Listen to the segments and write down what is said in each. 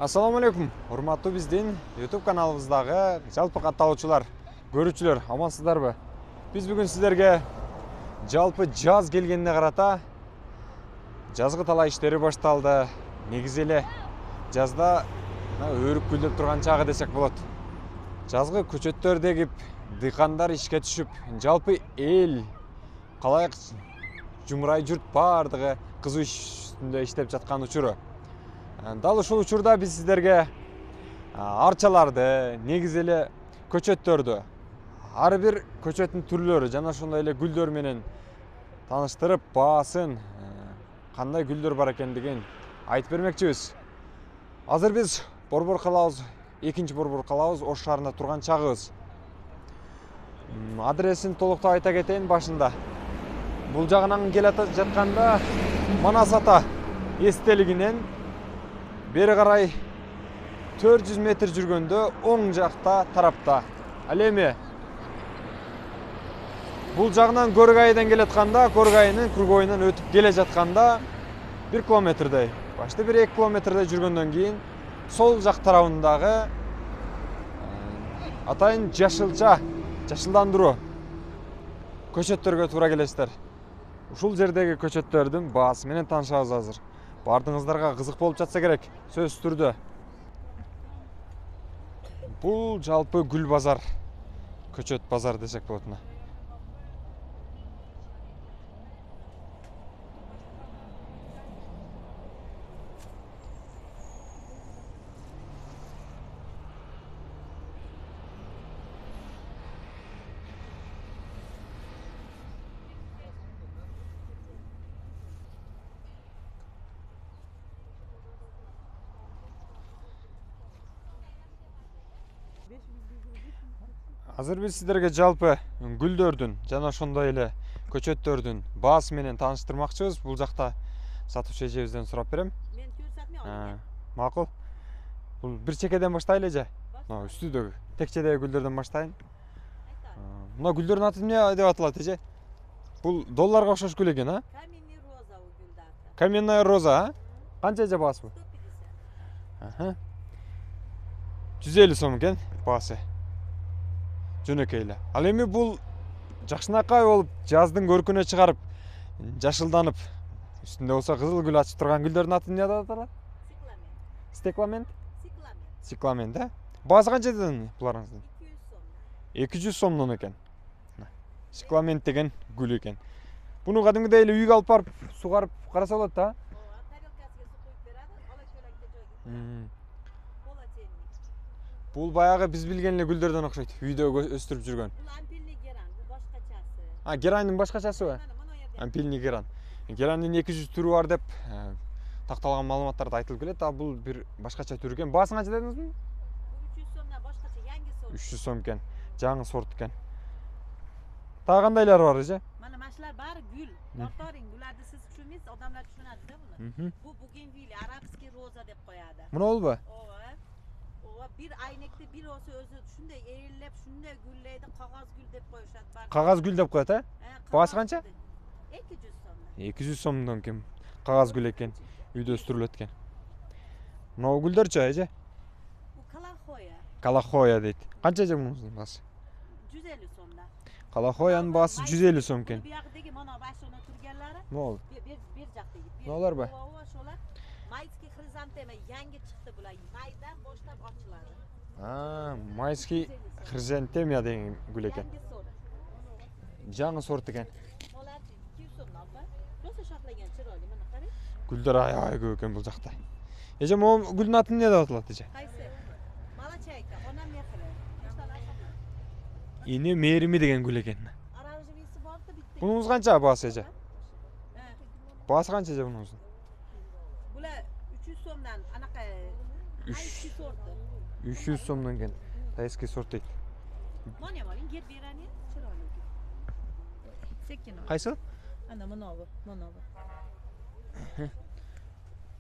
Assalamu alaikum, урматтуу биздин YouTube каналыбыздагы жалпы катталуучулар, көрүүчүлөр, амансыздарбы? Биз бүгүн сиздерге жалпы жаз келгенине карата жазгы талаа иштери башталды. Негизи эле жазда өрүк гүлдөп турган чагы десек болот. Жазгы көчөттөр дегип, дыйкандар ишке түшүп, жалпы эл калайык жумурай журт бардыгы кызуу иш үстүндө иштеп жаткан учуру. Дал ушул учурда биз сиздерге арчаларды, негизи эле көчөттөрдү, ар бир көчөттүн түрлөрү жана ошондой эле гүлдөр менен тааныштырып, баасын, кандай гүлдөр бар экендигин айтып бермекчибиз. Азыр биз Борбор калабыз, экинчи Борбор калабыз, Ош шаарында турган чагыбыз. Адресин толуктап айта кетейин башында. Бул жагынан келе жатканда Манас ата эстелигинен бери карай 400 метр жүргөндө оң жакта тарапта. Ал эми бул жагынан Көргайдан келе жатканда, Көргайдын кругойунан өтүп келе жатканда 1 километрдей, башта 1-2 километрдей жүргөндөн кийин сол жак тарабындагы атайын жашылдандыруу көчөттөргө туура келесиздер. Ушул жердеги көчөттөрдүн баасы менен таанышабыз азыр. Бардыңыздарга кызык болуп жатса керек, сөзсүз түрдө. Бул жалпы гүл базар, көчөт базар десек болот. Азыр биз сиздерге жалпы гүлдөрдүн жана ошондой эле көчөттөрдүн баасы менен тааныштырмакчыбыз. Бул жакта сатуучу эжебизден сурап берем. Мен түйүр сатмай Макул. Бул бир чекеден баштайлы эже. Мына үстүдөгү текчедеги гүлдөрдөн баштайын. Мына гүлдөрдүн аты эмне деп аталат эже? Бул долларга окшош гүл экен, а? Каменный роза у гүлдү аты. Каменная роза, а? Канча эже баасы бул? 150. 150 сом экен баасы. Жөнөкөй эле. Ал эми бул жакшынакай болуп, жаздын көркүнө чыгарып, жашылданып, үстүндө болсо кызыл гүл ачып турган гүлдөрдүн аты эмне деп аталат? Цикламен. Стекламент? Цикламент, да? Баасы канча дедиң буларыңыздын? 200 сом. 200 сомдон экен. Цикламент деген гүл экен. Буну кадимгидей эле үйгө алып барып, сугарып караса болот да? Ооба, тарелкасына су куюп берadi, ала чөлөккө жойгуп. Полотенник. Бул баягы биз билген эле гүлдөрдөн окшойт, үйдө өстүрүп жүргөн. Бул ампельный геран, бул башкачасы. Герандын башкачасыбы? Мына жерде. Ампельный геран. Герандын 200 түрү бар деп такталган маалыматтарда айтылып келет, а бул бир башкача түрү экен. Баасын канча дедиңиз? Бул 300 сомдон башкача yangi сорт. 300 сом экен. Жаңы сорт экен. Дагы кандайлары бар эже? Mana машылар баары гүл. Торторин, буларды сиз түшүнмөйсүз, адамдар түшүнөт да буну. Бул бугенвилия, арабский роза деп коёду. Мына болбу? Ооба. Ооба, бир айнекти бир осы өзү ушундай ээлеп, ушундай гүллейди, кагаз гүл деп коюшат бар. Кагаз гүл деп коет, Баасы канча? 200 сом. 200 сомдон экен. Кагаз гүл экен. Үйдө өстүрүлөт экен. Мына гүлдөрчү эже? Бул калахоя. Калахоя дейт. Канча эже мунун баасы? 150 сомда. Калахоянын баасы 150 сом экен. Биягыдагы мына башына турганлары. Могул. Бир жактагы. Ноолар ба? Ооба, ошолар. Майский хризантема yangi чыкты булар. Майдан баштап ачылады. Майский хризантема деген гүл экен. Yangi сорт. Жаңы сорт экен. Олар 200 сомдон ба? Просто шахлаган чырайлы, мына карай. Гүлдөр аябай көп экен бул жакта. Эже, могу гүлдүн аты эмне деп аталат эже? Кайсы? Малачайка, она мехре. Эне мээрими деген гүл экен. Оранжевыйсы бар-да битти. Бунуңуз канча баасы эже? Э, Баасы канча эже бунуңуздун? Булар 300 сомдан анака тайский сорты. 300 сомдон экен. Тайский сорт дейт. Моня малин гет берани чырайлы. Секкино. Кайсы? Ана монобу.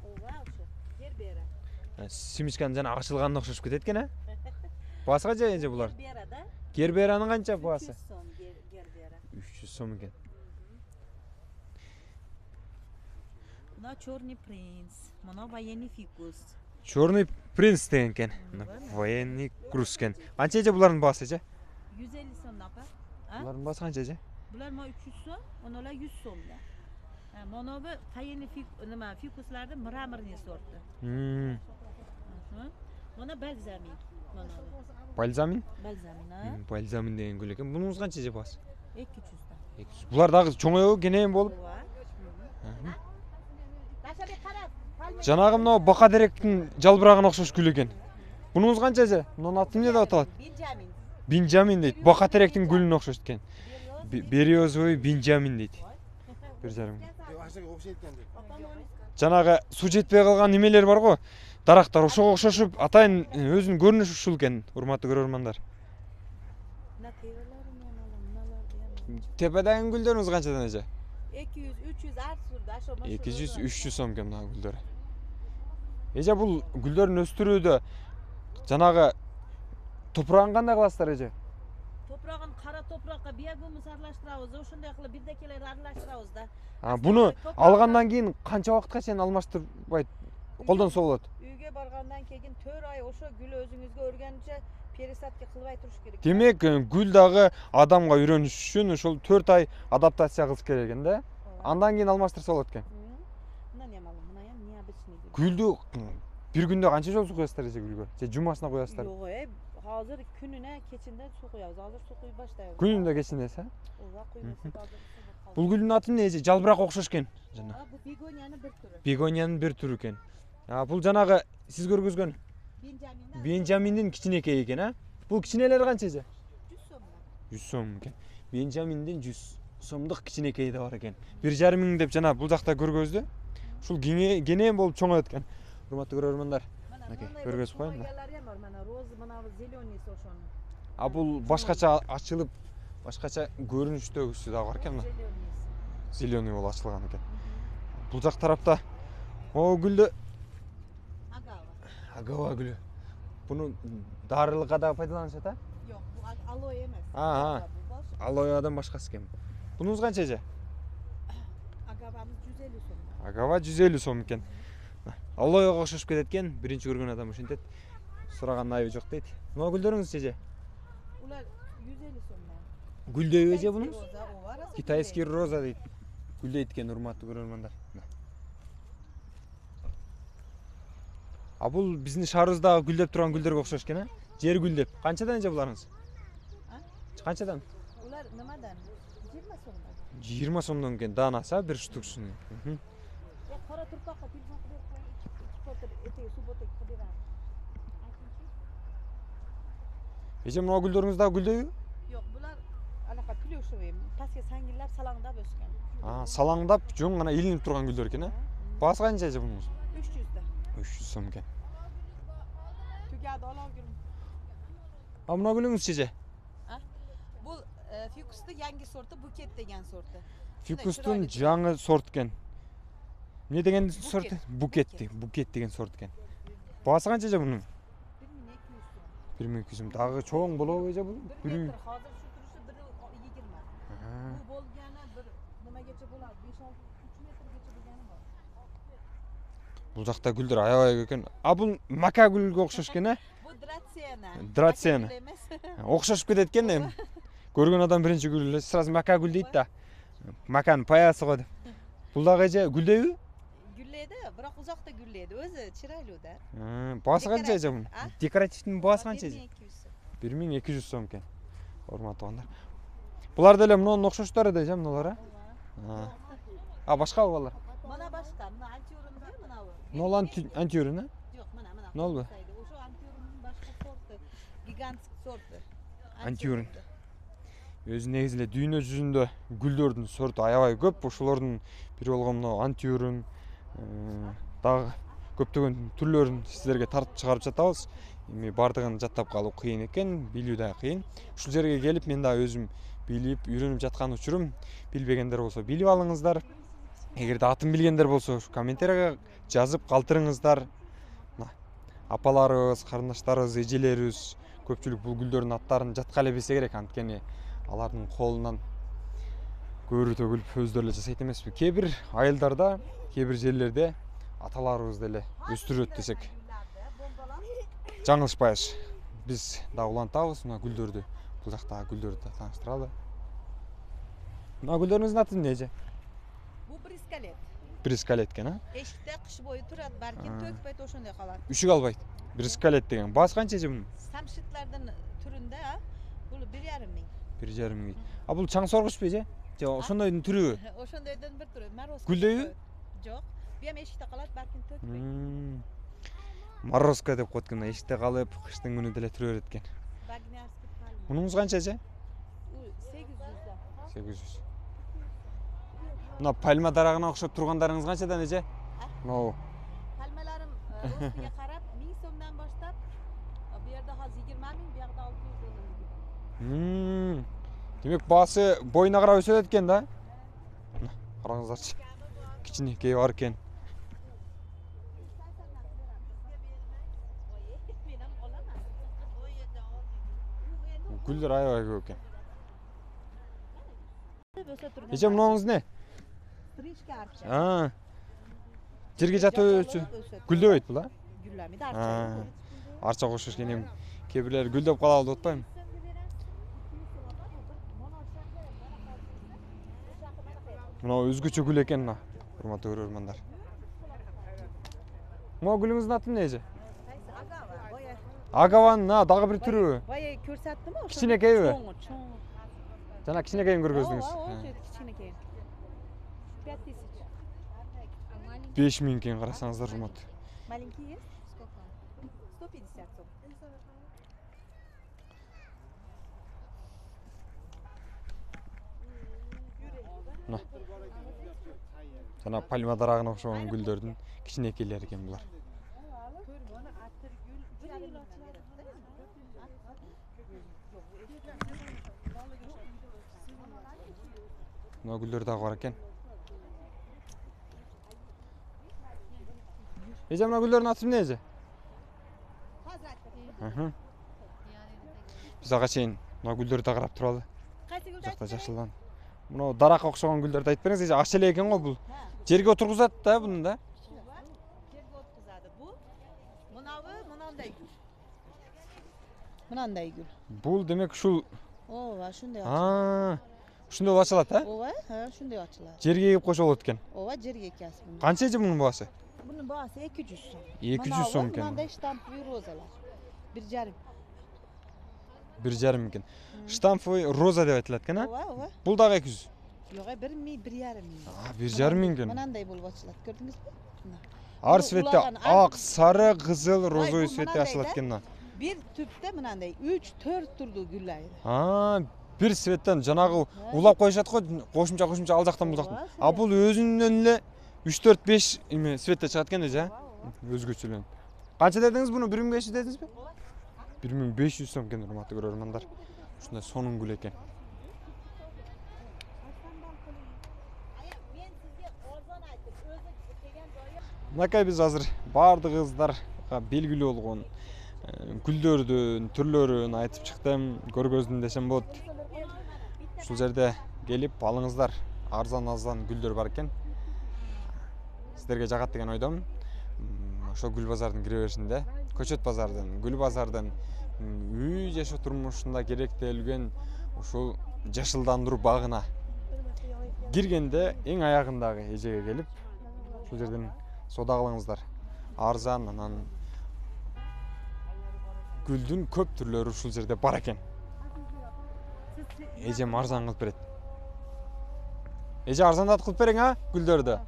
Ооба, ошо. Гер бера. Симичканын жана ачылганына окшош кетет экен, а? Баасы канча эже булар? Бера да. Герберанын канча баасы? 300 сом гер бера. 300 сом экен. Мына черный принц, мына военный фикус. Черный Принц деген екен. Военный груз екен. Қанша еже бұлардың бағасы еже? 150 so'm apa? Бұлардың бағасы қанша еже? Bular 300 so'm, onalar 100 so'mda. Mana bu tayinli nima fikuslarda mramorniy sorti. Mana balzamin. Mana bu. Balzamin? Balzamin, ha? Balzamin деген гүл екен. Бұныңыз қанша еже бағасы? 200 da. 200. Бұлар дағы чоңайып кенейін болып. Жаңағы мынау бақадеректің жалбырағына ұқсас гүл екен. Бұныңыз қанша еже? Мұның аты не деп аталады? Benjamin. Бенджамин дейді. Бақатеректің гүліне ұқсас екен. Березовый Бенджамин дейді. Бір жарым. Жаңағы су жетпей қалған немелер бар ғой. Дарақтар ошоға ұқсашып, атайын өзінің көрініші ушул екен, урматтуу көрөрмандар. Тепедегі гүлдеріңіз қаншадан еже? 200-300 artsurde. 200-300 сом екен мына гүлдер. Еже бұл гүлдерін өстіруді жаңағы топырағын қандай қыласыздар еже? Toprağın qara topraqqa biyagumuz aralashtiramiz. O'shunday qilib birdakilar aralashtiramiz da. Бұны алғандан кейін қанша уақытқа сен алмаштырбай қолданса болады? Uyga borgandan keyin 4 oy o'sha gul o'zingizga o'rganguncha пересадка qilmay turish kerak. Демек, гүл дағы адамға үйреніш үшін ошол 4 ай адаптация қылыш керек екен да. Андан кейін алмаштырса болады екен. Мына не малым, мына ham необычный gul. Гүлді bir günde қанша жол су құясыздар еже гүлге? Же жұмасына құясыздар? Yo'q, hozir kunina kechinde su qo'yamiz. Hozir su quyib boshlaymiz. Күнінде кечинде, Ova quyib hozir. Бұл гүлдің аты не еже? Жалбырақ ұқсас екен. Bu begoniyaning bir turi. Бегонияның бір түрі екен. Бұл жаңағы сіз көргізген Benjamindan Бенджаминдин кичинекей екен, а? Бұл кичинелер қанша еже? 100 so'mdan. 100 сом екен. Бенджаминдин 100 сомдық кичинекейі де бар екен. 1,5 мың деп жана бұл жақта көргөздү. Ушул генен болып чоңоет екен. Урматтуу көрөрмандар. Көргөзүп коеюн. Mana roz, mana zeleniýsi oşonu. Бұл башкача ачылып, башкача көрүнүштөгүсү да бар екен. Зеленый болуп ачылган екен. Бұл жақ тарапта о гүлді агава гүлі. Бұны дарылыққа да пайдаланышат, а? Yok, bu aloe emas. Алоядан башкасы екен. Бұныңыз қанша еже? Agavamiz 150 so'm. Агава 150 сом екен. Алояға ұқсап кетет екен, бірінші көрген адам ушинтет. Сұраған айыбы жоқ дейді. Мына гүлдеріңіз еже? Ular 150 so'mdan. Гүлдеу еже бұның? Roza, o var. Китайский роза дейді. Гүлдейді екен, урматтуу көрөрмандар. Бұл біздің шаарыбыздағы гүлдеп тұрған гүлдерге ұқсас екен, а? Жер гүлдеп. Қаншадан еже бұларыңыз? Қаншадан? Ular nimadan? 20 so'mdan. 20 сомдан екен, данасы бір штуксыны. Qora turpoqqa telefon qilib qo'ying, 2 potr etegi suv botek qilib beramiz. Еже мына гүлдеріңіздағы гүлдеу? Yo'q, bular anaqa plюшевый, pastga sangillab salangdab o'sgan. Салаңдап, жоң ғана иленіп тұрған гүлдер екен, а? Бағасы қанша еже бұныңыз? 300 da. 300 сом екен. Tugadi olagim. Мына гүліңіз еже? Bu fikusning yangi sorti, buket degan sorti. Фикустун жаңы сорт екен. Не деген сорт? Букет деген сорт екен. Бағасы қанша еже бұның? 1200 сом. Дағы чоң болобу еже бұл? 1 metr hozir shu turishi 1.20. Bu bo'lgani bir nimagacha bo'ladi? 5-6 metrgacha degani bor. Бұл жақта гүлдер аябай екен. Бұл мака гүлге ұқсас екен, а? Bu dratsiyana. Dratsiyana. Ұқсасып кетет екен эми. Көрген адам бірінші гүл, сразу мака гүл дейді да. Маканың паясы ғой деп. Бұл дағы еже гүлдеу? Gullaydi, biroq uzoqda gullaydi. O'zi chiroyli da. Бағасы қанша еже бұның? Декоративтің бағасы қанша еже? 1200. 1200 сом екен. Урматтуу ағайындар. Бұлар деле мынанын ұқсаштары да еже мыналар, а? Башқа балар? Mana boshqa, mana antiurumda, mana bu. Мына антиурин, а? Yo'q, mana. Ne oldu? O'sha antiurumning boshqa sorti, gigantik sorti. Антиурин. Өзі негізіле дүйнө жүзүндө гүлдөрдүн сорты аябай көп. Ошолордун бири болгон мына антиурин, дагы көптөгөн түрлөрүн сиздерге тартып чыгарып жатабыз. Эми бардыгын жаттап калуу кыйын экен, билүү да кыйын. Ушул жерге келип мен да өзүм билип, үйрөнүп жаткан учурум. Билбегендер болсо билип алыңыздар. Эгерде атын билгендер болсо комментарийге жазып калтырыңыздар. Апаларыбыз, карындаштарыбыз, эжелерибиз көпчүлүк бул гүлдөрдүн аттарын жатка эле билсе керек, анткени алардын колунан көрүү төгүлүп өздөрү эле жасайт эмеспи. Кээ бир айылдарда, кээ бир жерлерде аталарыбыз деле өстүрөт десек. жаңылышпайбыз. Biz да улантабыз мына гүлдөрдү. Бул жактагы гүлдөрдү тааныштыралы. Мына гүлдөрүңүздүн аты эмне эже? Bu briskalet. Брискалет экен, а? Eshikda qish bo'yi turadi, balkim to'kpayt o'shunday qoladi. Үшүк албайт. Брискалет деген. Баасы канча эже бунун? Samshitlardan turunda bu 1,5 ming. 1,5 миң. А бул чаң соргучпу эже? Же ошондойдун түрүбү? O'shandaydan bir turi. Maroz. Guldayu? Yo'q. Bu ham eshikda qoladi, balkim to'kpayt. Морозко деп коет экен. Эшикте калып, кыштын күнү деле турө берет экен. Bagnarskiy palma. Мунуңуз канча эже? U 800 da. 800. Мына пальма дарагына окшоп тургандарыңыз канчадан эже? Мынау. Palmalarim rostiga qarab 1000 so'mdan boshlab bu yerda hozir 20 ming, bu yerda 600 ming. Демек баасы боюна карап өсөт экен да? Караңыздарчы. Кичинекей бар экен. Гүлдөр аябай көп экен. Эже мынуңуз не? Стрижка арча. Жерге жатып өсө. Гүлдөбөйт бул, а? Güllemiydi archa. Арча кошуш кенем. Кээ бирлери гүлдөп калабы деп атпаймынбы? Мына өзгөчө гүл экен мына. Урматтуу көрөрмандар. Мына гүлүңүздүн аты эмне эже? Агаванын дагы бир түрүбү? Boya ko'rsatdim-ku. Kichkinakaymi? Cho'ng. Жана кичинекейин көргөздүңүз. Kichkinakay. 5000. 5000 кен карасаңыздар урматтуу. Маленький есть? Сколько? 150 сом. Мына. Жана пальма дарагына окшогон гүлдөрдүн кичинекейлери экен булар. Мына гүлдөр дагы бар экен. Эже мына гүлдөрдүн аты эмне эже? Биз ага чейин мына гүлдөрдү да карап туралы. Qaysi gulda? Жакта жашылган. Мына даракка окшогон гүлдөрдү айтып бериңиз, эже ак эле экен го бул. Жерге отургузат да буну да. Yerga o'tkazadi. Bu munavı gül. Bunday gül. Бул демек ушул Ova, shunday ochiladi. ушундай болуп ачылат, а? Ova, shunday ochiladi. Жерге кеп койсо болот экен. Ova jerga ekasi buni. Канча эже мунун баасы? Bunun bahası 200 so'm. 200 so'm ekan. Bunday shtampli rozalar. 1,5. 1,5 экен. Штамповый роза деп айтылат экен, а? Ova. Бул дагы 200. Yo'q, 1 ming, 1,5 ming. 1,5 экен. Bunday bo'lib ochiladi, ko'rdingizmi? Ар светте ак, сары, кызыл, розовый светте ачылат экен мына. Bir tüpte bunday 3-4 turdu gülleri. Бир светтен жанагы улап коюшат го, кошумча ал жактан бул жактан. А бул өзүнөн эле 3-4-5 эме светте чыгат экен эже, өзгөчөлөнүп. Канча дедиңиз буну? 1500 дедиңизби? 1500 сом экен, урматтуу көрөрмандар. Ушундай сонун гүл экен. Мынакей биз азыр баардыгыңыздарга белгилүү болгон гүлдөрдүн түрлөрүн айтып чыктым, көргөздүм десем болот. Ушул жерде келип алыңыздар. Арзан гүлдөр бар экен. Сиздерге жагат деген ойдомун. Ошо гүл базардын кире беришинде, көчөт базардын, гүл базардын үй жашоо турмушунда керектелген ушул жашылдандыруу багына киргенде эң аягындагы эжеге келип, ушул жерден соода кылыңыздар. Арзан, анан гүлдүн көп түрлөрү ушул жерде бар экен. Эжем арзан кылып берет. Эже арзандатып кылып бериң, а, гүлдөрдү.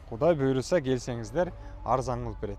Кудай буйруса келсеңиздер, арзан кылып берет.